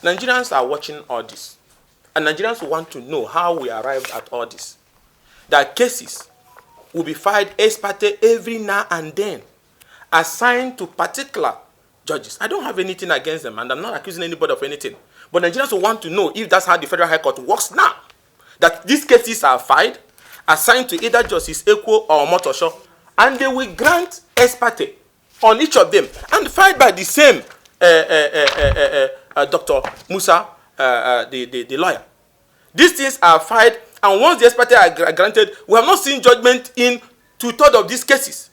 Nigerians are watching all this. And Nigerians want to know how we arrived at all this. That cases will be filed ex parte every now and then, assigned to particular judges. I don't have anything against them, and I'm not accusing anybody of anything. But Nigerians will want to know if that's how the Federal High Court works now. That these cases are filed, assigned to either Justice Ekwo or Motosho, and they will grant ex parte on each of them, and filed by the same Dr. Musa, the lawyer. These things are filed, and once the ex parte are granted, we have not seen judgment in 2/3 of these cases.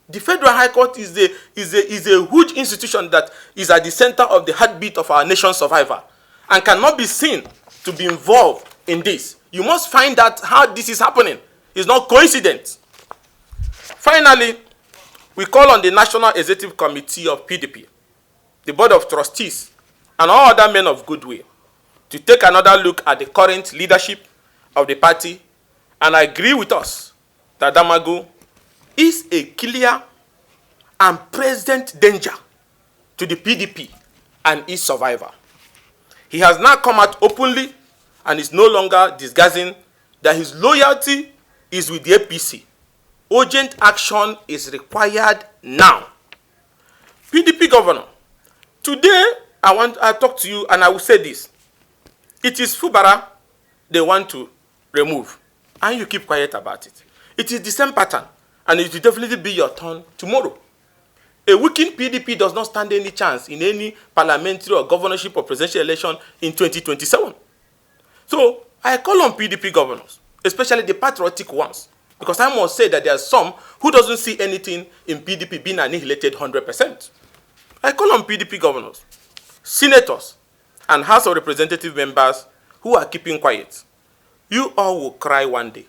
The Federal High Court is a huge institution that is at the center of the heartbeat of our nation's survival and cannot be seen to be involved in this. You must find out how this is happening. It's not coincidence. Finally, we call on the National Executive Committee of PDP, the Board of Trustees, and all other men of goodwill to take another look at the current leadership of the party and agree with us that Damagun is a clear and present danger to the PDP and its survival. He has now come out openly and is no longer disguising that his loyalty is with the APC. Urgent action is required now. PDP governor, today I talk to you and I will say this. It is Fubara they want to remove, and you keep quiet about it. It is the same pattern, and it will definitely be your turn tomorrow. A weakened PDP does not stand any chance in any parliamentary or governorship or presidential election in 2027. So I call on PDP governors, especially the patriotic ones, because I must say that there are some who doesn't see anything in PDP being annihilated 100%. I call on PDP governors, senators, and House of Representative members who are keeping quiet. You all will cry one day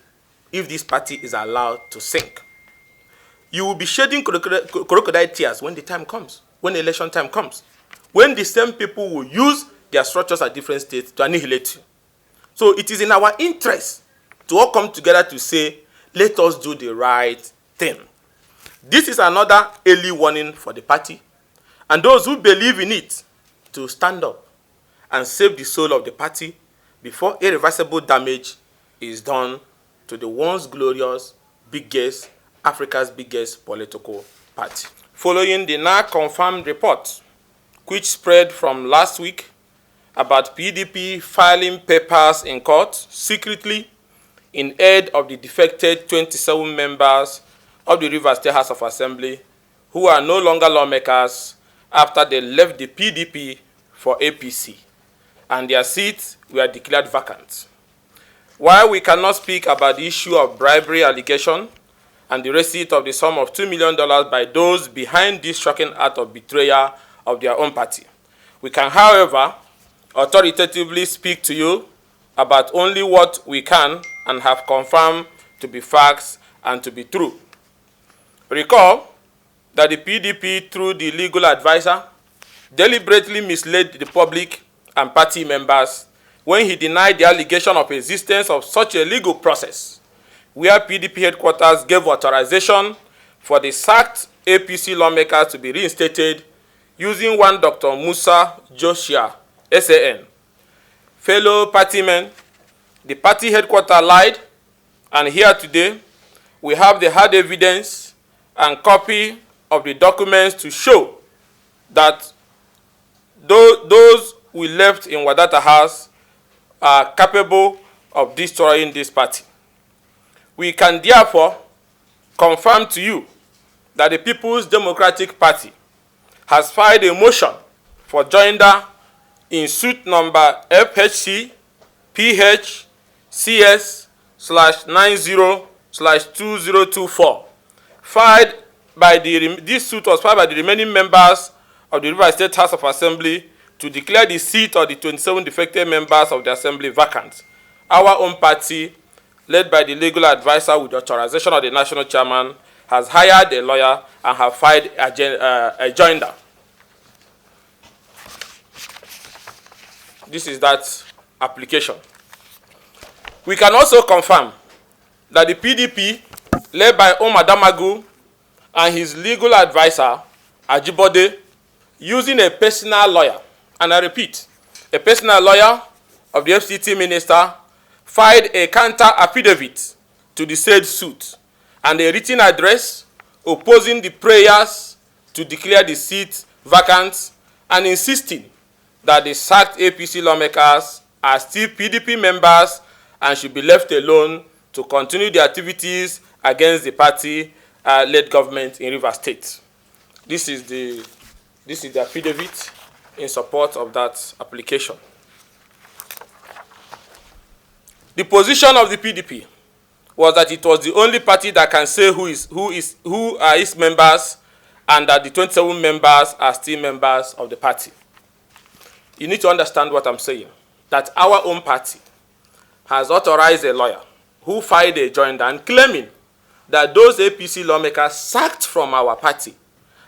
if this party is allowed to sink. You will be shedding crocodile tears when the time comes, when the election time comes, when the same people will use their structures at different states to annihilate you. So it is in our interest to all come together to say, let us do the right thing. This is another early warning for the party and those who believe in it to stand up and save the soul of the party before irreversible damage is done to the once glorious, Africa's biggest political party. Following the now confirmed report, which spread from last week about PDP filing papers in court secretly in aid of the defected 27 members of the Rivers State House of Assembly who are no longer lawmakers after they left the PDP for APC, and their seats were declared vacant. While we cannot speak about the issue of bribery allegation and the receipt of the sum of $2 million by those behind this shocking act of betrayal of their own party, we can, however, authoritatively speak to you about only what we can and have confirmed to be facts and to be true. Recall that the PDP, through the legal advisor, deliberately misled the public and party members when he denied the allegation of existence of such a legal process, where PDP headquarters gave authorization for the sacked APC lawmakers to be reinstated using one Dr. Musa Joshua, SAN. Fellow partymen, the party headquarters lied, and here today we have the hard evidence and copy of the documents to show that those we left in Wadata House are capable of destroying this party. We can therefore confirm to you that the People's Democratic Party has filed a motion for joinder in suit number FHC PH CS/90/2024, filed by this suit was filed by the remaining members of the Rivers State House of Assembly to declare the seat of the 27 defected members of the Assembly vacant. Our own party, led by the legal advisor with the authorization of the national chairman, has hired a lawyer and have filed a joinder. This is that application. We can also confirm that the PDP, led by Omar Damagun and his legal advisor, Ajibode, using a personal lawyer, and I repeat, a personal lawyer of the FCT minister, filed a counter affidavit to the said suit and a written address opposing the prayers to declare the seat vacant and insisting that the sacked APC lawmakers are still PDP members and should be left alone to continue their activities against the party-led government in Rivers State. This is the affidavit in support of that application. The position of the PDP was that it was the only party that can say who are its members, and that the 27 members are still members of the party. You need to understand what I'm saying, that our own party has authorized a lawyer who filed a joinder and claiming that those APC lawmakers sacked from our party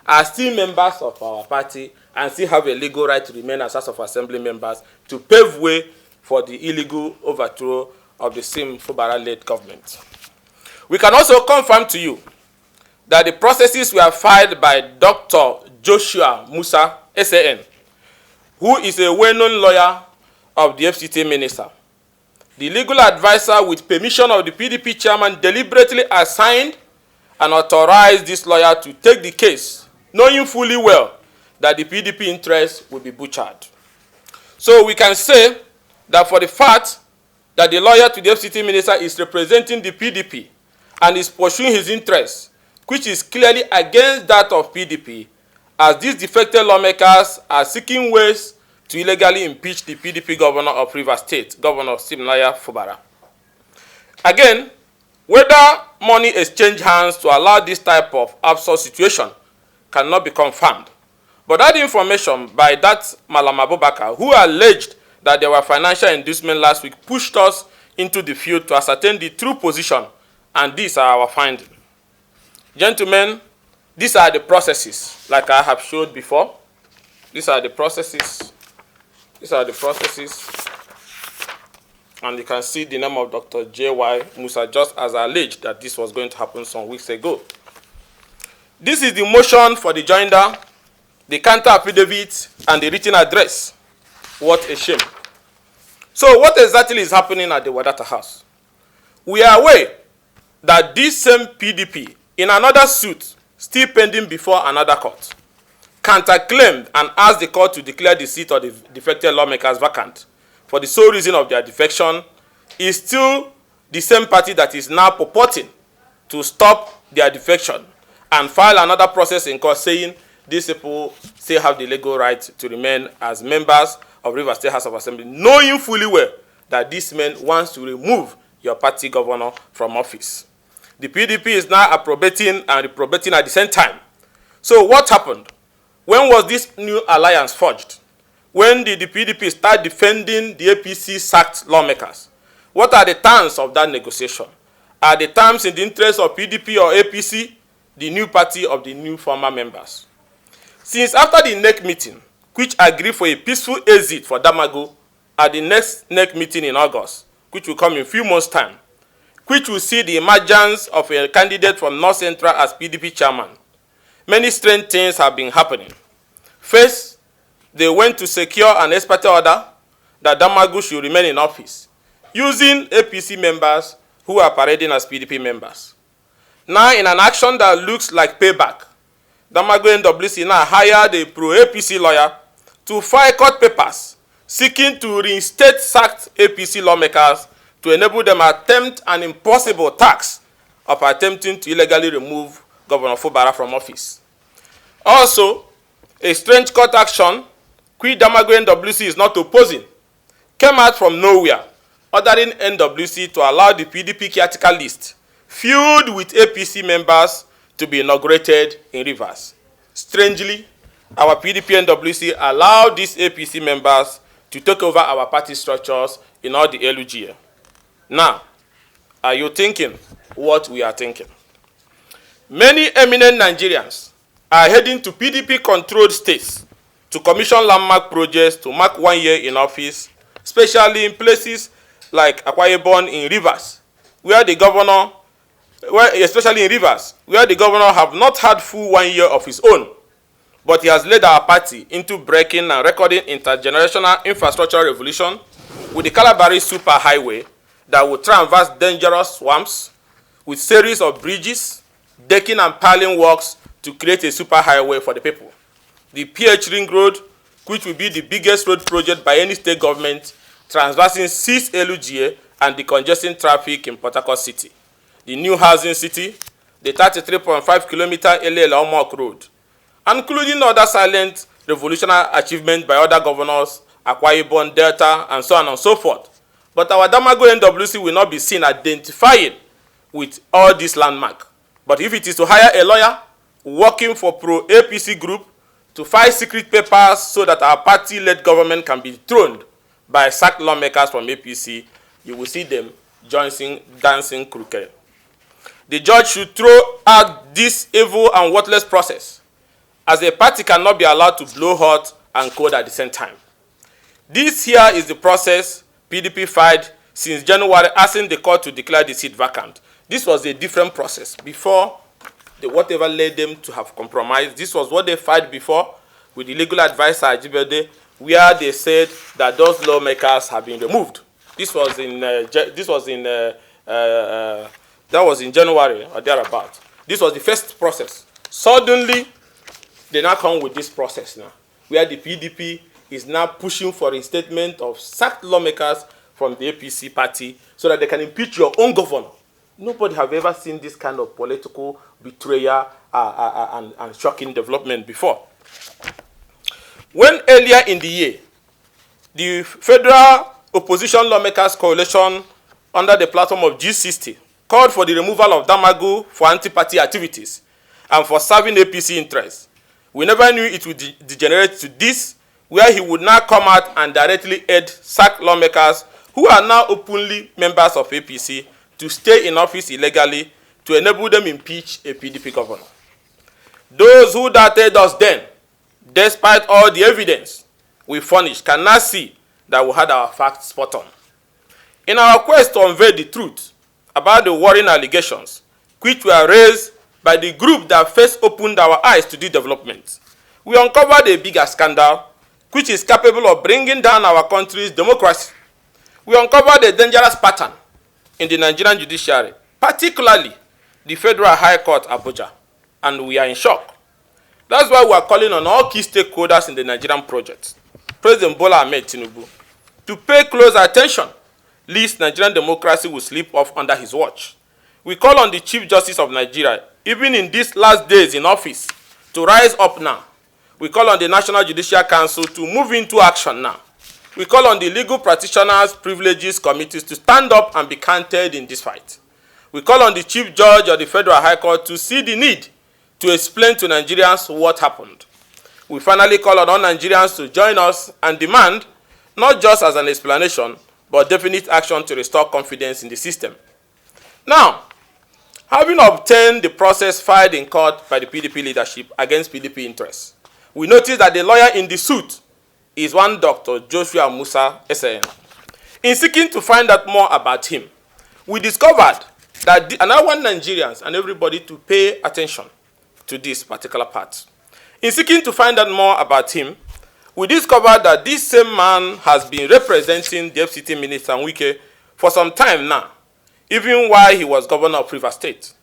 are still members of our party and still have a legal right to remain as House of Assembly members to pave way for the illegal overthrow of the same Fubara-led government. We can also confirm to you that the processes were filed by Dr. Joshua Musa, SAN, who is a well-known lawyer of the FCT minister. The legal advisor, with permission of the PDP chairman, deliberately assigned and authorized this lawyer to take the case, knowing fully well that the PDP interest will be butchered. So we can say that for the fact that the lawyer to the FCT minister is representing the PDP and is pursuing his interests, which is clearly against that of PDP, as these defected lawmakers are seeking ways to illegally impeach the PDP governor of Rivers State, Governor Siminalayi Fubara. Again, whether money exchanged hands to allow this type of absurd situation cannot be confirmed. But that information by that Malam Abubakar, who alleged that there were financial inducements last week, pushed us into the field to ascertain the true position, and these are our findings. Gentlemen, these are the processes, like I have showed before. These are the processes. These are the processes. And you can see the name of Dr. J.Y. Musa, just as I alleged that this was going to happen some weeks ago. This is the motion for the joinder, the counter affidavit, and the written address. What a shame. So what exactly is happening at the Wadata House? We are aware that this same PDP, in another suit, still pending before another court, counterclaimed and asked the court to declare the seat of the defected lawmakers vacant for the sole reason of their defection, is still the same party that is now purporting to stop their defection and file another process in court saying these people still have the legal right to remain as members of Rivers State House of Assembly, knowing fully well that this man wants to remove your party governor from office. The PDP is now approbating and reprobating at the same time. So what happened? When was this new alliance forged? When did the PDP start defending the APC sacked lawmakers? What are the terms of that negotiation? Are the terms in the interest of PDP or APC, the new party of the new former members? Since after the NEC meeting, which agreed for a peaceful exit for Damagun at the next NEC meeting in August, which will come in a few months' time, which will see the emergence of a candidate from North Central as PDP chairman, many strange things have been happening. First, they went to secure an expert order that Damagun should remain in office, using APC members who are parading as PDP members. Now, in an action that looks like payback, Damagun NWC now hired a pro-APC lawyer to file court papers seeking to reinstate sacked APC lawmakers to enable them attempt an impossible task of attempting to illegally remove Governor Fubara from office. Also, a strange court action, which Damagun NWC is not opposing, came out from nowhere, ordering NWC to allow the PDP caretaker list filled with APC members to be inaugurated in Rivers. Strangely, our PDP NWC allowed these APC members to take over our party structures in all the LUGA. Now, are you thinking what we are thinking? Many eminent Nigerians are heading to PDP-controlled states to commission landmark projects to mark 1 year in office, especially in places like Akwa Ibom in Rivers, where the governor, especially in Rivers, where the governor have not had full 1 year of his own. but he has led our party into breaking and recording intergenerational infrastructure revolution with the Calabari superhighway that will traverse dangerous swamps with series of bridges, decking and piling works to create a superhighway for the people. The PH Ring Road, which will be the biggest road project by any state government, traversing 6 LUGA and decongesting traffic in Port Harcourt City. The new housing city, the 33.5 kilometer Ele-Laomok Road, including other silent revolutionary achievements by other governors, Akwa Ibom, Delta, and so on and so forth. But our Damagun NWC will not be seen identifying with all these landmarks. But if it is to hire a lawyer working for pro-APC group to file secret papers so that our party-led government can be thrown by sacked lawmakers from APC, you will see them dancing crooked. The judge should throw out this evil and worthless process, as a party cannot be allowed to blow hot and cold at the same time. This here is the process PDP filed since January, asking the court to declare the seat vacant. This was a different process. Before, whatever led them to have compromised, this was what they filed before with the legal advisor Ajibade, where they said that those lawmakers have been removed. That was in January or thereabout. This was the first process. Suddenly, they now come with this process now, where the PDP is now pushing for a statement of sacked lawmakers from the APC party so that they can impeach your own governor. Nobody have ever seen this kind of political betrayal and shocking development before. When earlier in the year, the Federal Opposition Lawmakers Coalition under the platform of G60 called for the removal of Damagun for anti-party activities and for serving APC interests, we never knew it would degenerate to this, where he would now come out and directly aid sacked lawmakers who are now openly members of APC to stay in office illegally to enable them impeach a PDP governor. Those who doubted us then, despite all the evidence we furnished, can now see that we had our facts spot on. In our quest to unveil the truth about the worrying allegations, which were raised by the group that first opened our eyes to this development, we uncovered a bigger scandal which is capable of bringing down our country's democracy. We uncovered a dangerous pattern in the Nigerian judiciary, particularly the Federal High Court, Abuja, and we are in shock. That's why we are calling on all key stakeholders in the Nigerian project, President Bola Ahmed Tinubu, to pay close attention, lest Nigerian democracy will slip off under his watch. We call on the Chief Justice of Nigeria, even in these last days in office, to rise up now. We call on the National Judicial Council to move into action now. We call on the legal practitioners, privileges, committees to stand up and be counted in this fight. We call on the Chief Judge of the Federal High Court to see the need to explain to Nigerians what happened. We finally call on all Nigerians to join us and demand, not just as an explanation, but definite action to restore confidence in the system. Now, having obtained the process filed in court by the PDP leadership against PDP interests, we notice that the lawyer in the suit is one Dr. Joshua Musa SAN. In seeking to find out more about him, we discovered that, and I want Nigerians and everybody to pay attention to this particular part. In seeking to find out more about him, we discovered that this same man has been representing the FCT Minister Wike for some time now, even while he was governor of Rivers State.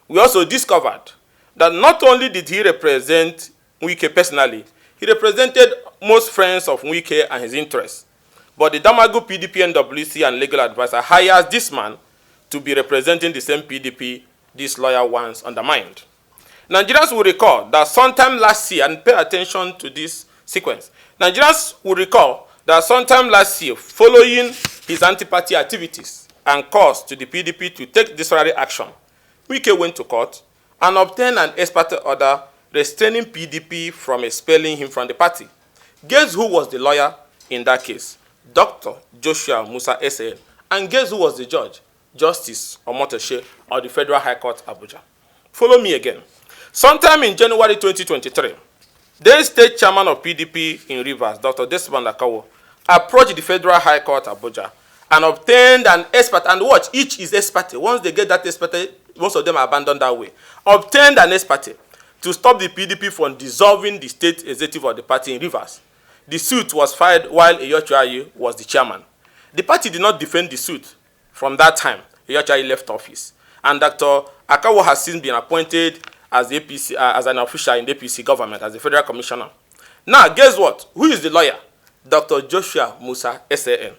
We also discovered that not only did he represent Wike personally, he represented most friends of Wike and his interests. But the Damagun PDP NWC and legal advisor hires this man to be representing the same PDP this lawyer once undermined. Nigerians will recall that sometime last year, and pay attention to this sequence, Nigerians will recall that sometime last year, following his anti-party activities and calls to the PDP to take disciplinary action, Wike went to court and obtained an ex parte order restraining PDP from expelling him from the party. Guess who was the lawyer in that case? Dr. Joshua Musa SAN. And guess who was the judge? Justice Omotoshe of the Federal High Court, Abuja. Follow me again. Sometime in January 2023, the state chairman of PDP in Rivers, Dr. Desmond Akawo, approached the Federal High Court, Abuja, and obtained an expert. And watch, each is expert. Once they get that expert, most of them are abandoned that way. Obtained an expert to stop the PDP from dissolving the state executive of the party in Rivers. The suit was filed while Eyochuaye was the chairman. The party did not defend the suit. From that time, Eyochuaye left office, and Dr. Akawo has since been appointed as the APC, as an official in the APC government, as the federal commissioner. Now, guess what? Who is the lawyer? Dr. Joshua Musa, SAN.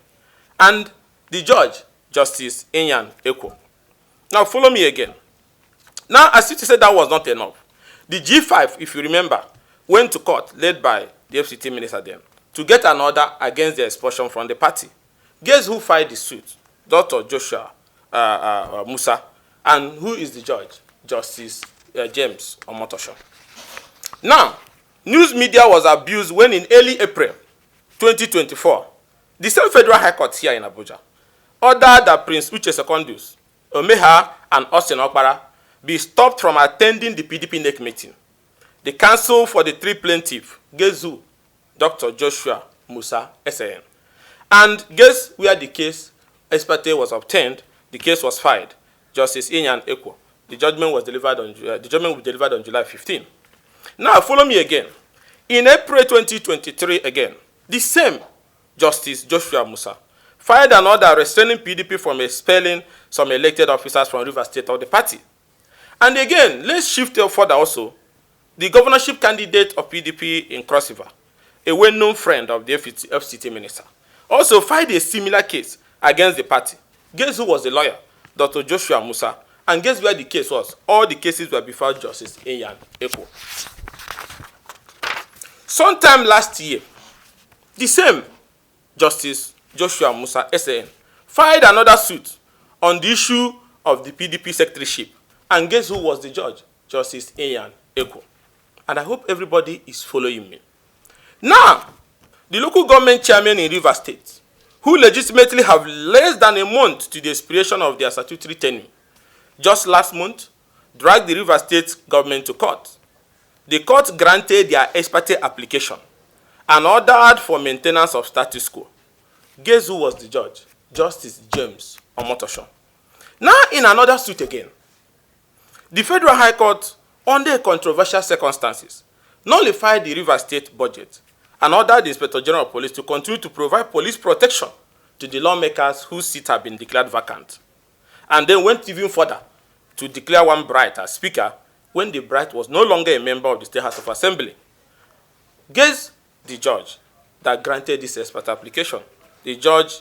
And the judge, Justice Inyan Ekwo. Now, follow me again. Now, as you said, that was not enough. The G5, if you remember, went to court, led by the FCT minister then, to get an order against the expulsion from the party. Guess who filed the suit? Dr. Joshua Musa. And who is the judge? Justice James Omotosho. Now, news media was abused when in early April 2024, the same Federal High Court here in Abuja ordered that Prince Uche Secondus, Omeha, and Austin Okpara be stopped from attending the PDP NEC meeting. The counsel for the three plaintiffs, guess who? Dr. Joshua Musa, SAN. And guess where the case ex parte was obtained? The case was filed. Justice Inyan Ekwo. The judgment was delivered on July 15. Now follow me again. In April 2023 again, the same Justice Joshua Musa filed an order restraining PDP from expelling some elected officers from Rivers State of the party. And again, let's shift further also. The governorship candidate of PDP in Cross River, a well-known friend of the FCT minister, also filed a similar case against the party. Guess who was the lawyer? Dr. Joshua Musa. And guess where the case was? All the cases were before Justice Inyan Ekwo. Sometime last year, the same Justice Joshua Musa, SAN, filed another suit on the issue of the PDP secretaryship. And guess who was the judge? Justice Inyan Ekwo. And I hope everybody is following me. Now, the local government chairman in Rivers State, who legitimately have less than a month to the expiration of their statutory tenure, just last month, dragged the Rivers State government to court. The court granted their ex parte application and ordered for maintenance of status quo. Guess who was the judge? Justice James Omotosho. Now, in another suit again, the Federal High Court, under controversial circumstances, nullified the Rivers State budget and ordered the Inspector General of Police to continue to provide police protection to the lawmakers whose seats have been declared vacant. And then went even further to declare one Bright as Speaker when the Bright was no longer a member of the State House of Assembly. Guess the judge that granted this ex parte application. The judge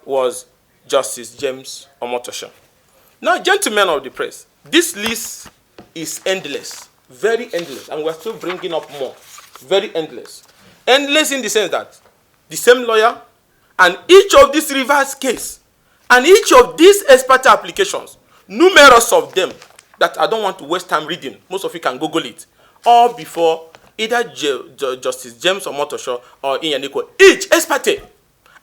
was Justice James Omotosho. Now, gentlemen of the press, this list is endless, very endless, and we're still bringing up more, very endless. Endless in the sense that the same lawyer and each of these Rivers case and each of these ex parte applications, numerous of them that I don't want to waste time reading, most of you can Google it, all before either Justice James Omotosho or Inyan Ekwo, each ex parte.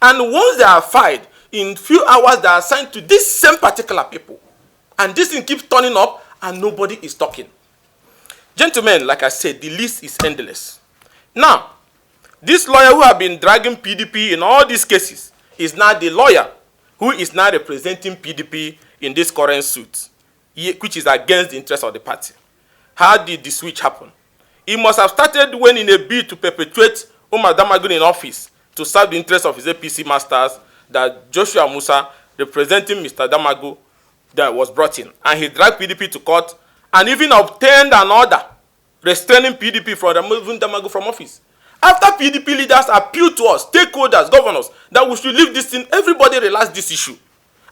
And once they are filed, in few hours they are assigned to this same particular people. And this thing keeps turning up and nobody is talking. Gentlemen, like I said, the list is endless. Now, this lawyer who have been dragging PDP in all these cases is now the lawyer who is now representing PDP in this current suit, which is against the interest of the party. How did the switch happen? It must have started when, in a bid to perpetuate Damagun in office to serve the interest of his APC masters, that Joshua Musa, representing Mr. Damagun, that was brought in. And he dragged PDP to court and even obtained an order restraining PDP from removing Damagun from office. After PDP leaders appealed to us, stakeholders, governors, that we should leave this thing, everybody realized this issue.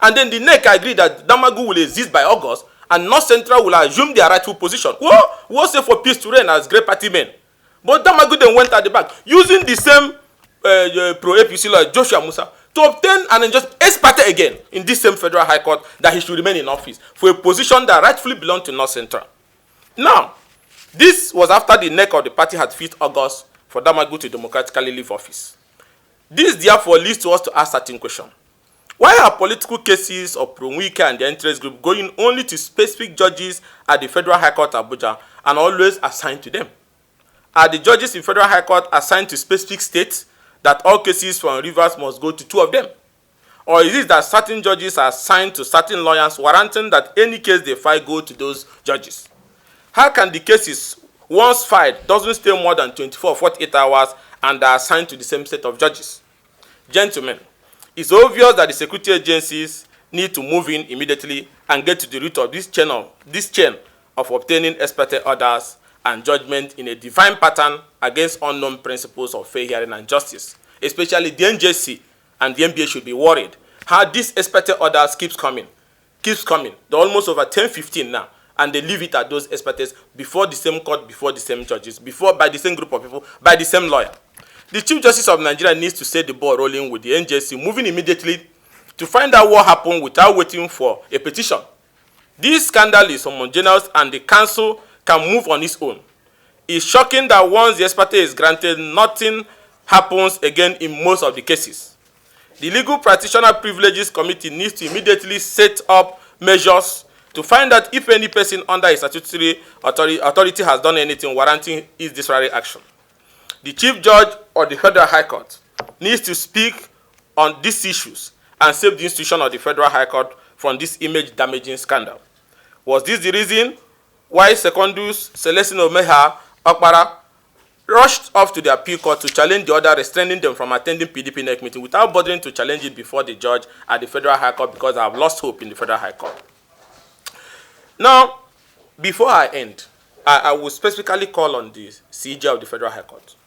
And then the NEC agreed that Damagun will exist by August and North Central will assume their rightful position. We'll say for peace to reign as great party men. But Damagun then went at the back, using the same pro-APC lawyer, Joshua Musa, to obtain and just ex parte again in this same Federal High Court that he should remain in office for a position that rightfully belonged to North Central. Now, this was after the NEC of the party had fixed August for Damagun to democratically leave office. This therefore leads to us to ask certain question. Why are political cases of Wike and the interest group going only to specific judges at the Federal High Court Abuja and always assigned to them? Are the judges in Federal High Court assigned to specific states that all cases from Rivers must go to two of them? Or is it that certain judges are assigned to certain lawyers warranting that any case they file go to those judges? How can the cases once filed, doesn't stay more than 24 or 48 hours and are assigned to the same set of judges. Gentlemen, it's obvious that the security agencies need to move in immediately and get to the root of this chain of obtaining expected orders and judgment in a divine pattern against unknown principles of fair hearing and justice. Especially the NJC and the NBA should be worried how these expected orders keeps coming. They're almost over 10, 15 now, and they leave it at those expected before the same court, before the same judges, by the same group of people, by the same lawyer. The Chief Justice of Nigeria needs to set the ball rolling with the NJC, moving immediately to find out what happened without waiting for a petition. This scandal is homogeneous and the council can move on its own. It's shocking that once the expertise is granted, nothing happens again in most of the cases. The Legal Practitioner Privileges Committee needs to immediately set up measures to find out if any person under a statutory authority has done anything warranting its disciplinary action. The Chief Judge of the Federal High Court needs to speak on these issues and save the institution of the Federal High Court from this image-damaging scandal. Was this the reason why Secondus Celestino Meha Okpara rushed off to the appeal court to challenge the order restraining them from attending PDP NEC meeting without bothering to challenge it before the judge at the Federal High Court because I have lost hope in the Federal High Court? Now, before I end, I will specifically call on the CJ of the Federal High Court